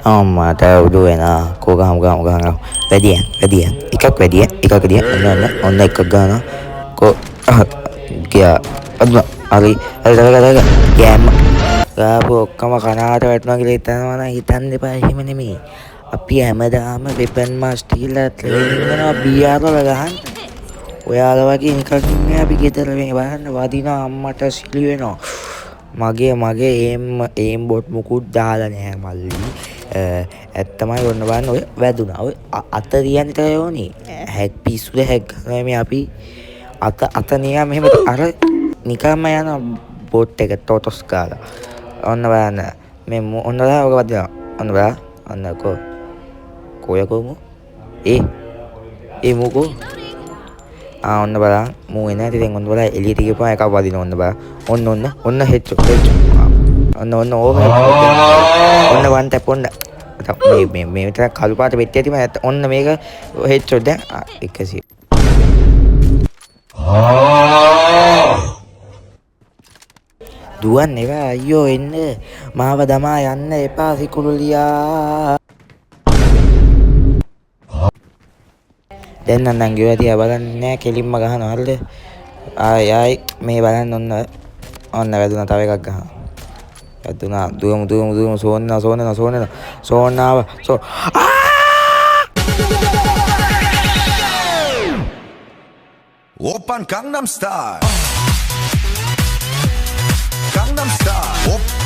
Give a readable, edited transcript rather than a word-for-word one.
මට උඩු වෙනවා කෝ ගහමු වැඩිය එකක් වැඩිය ඔන්න එකක් ගන්නවා කෝ ගියා හරි ගෑම ගාපු ඔක්කොම කනාට වැටුණා කියලා හිතනවා නම් හිතන්න එපා එහෙම නෙමෙයි අපි හැමදාම වෙපන් මාස්ටර් කියලා ට්‍රේනින් කරනවා බීආර් වල ගහන්න ඔයාලා වගේ නිකන් ඉන්නේ අපි ගෙදර මේ බලන්න වදිනා අම්මට සිලි වෙනවා මගේ ඒම් බොට් මුකුත් දාලා නැහැ මල්ලි ඇත්තමයි ඔන්න බලන්න ඔය වැදුනා ඔය අත තියන්න තමයි ඕනේ හැක් පිස්සුද හැක් ගන්නවා මේ අපි අත නිකන් මෙහෙම අර නිකම්ම යන බෝට් එක ටොටොස් කාලා ඔන්න බලන්න මේ ඔන්න බලන්න ඔක වදිනවා ඔන්න බලන්න ඔන්න කොයකෝ ඒ මොකෝ ඔන්න බලන්න මූ එන හැටි දැන් ඔන්න බලන්න එළියට ගිහපුවා එකක් වදිනවා ඔන්න බලන්න ඔන්න හෙච්චෝ ඔන්න ඕම ඔන්න වන් ටැප් ඔන්න මේ විතර කළු පාට පෙට්ටිය තිබ්බ නැත්නම් ඔන්න මේක හෙච්චෝ දැන් 100 දුවන්න එපා අයියෝ එන්න මාව දමා යන්න එපා සිකුළුලියා දැන් නම් ගියවා තියා බලන්නේ නැහැ කෙලින්ම ගහනවා හරිද ආයි මේ බලන්න ඔන්න වැදුනා තව එකක් ගහනවා වැදුනා දුවමු සෝන්නාව Open Gangnam Style. Gangnam Style.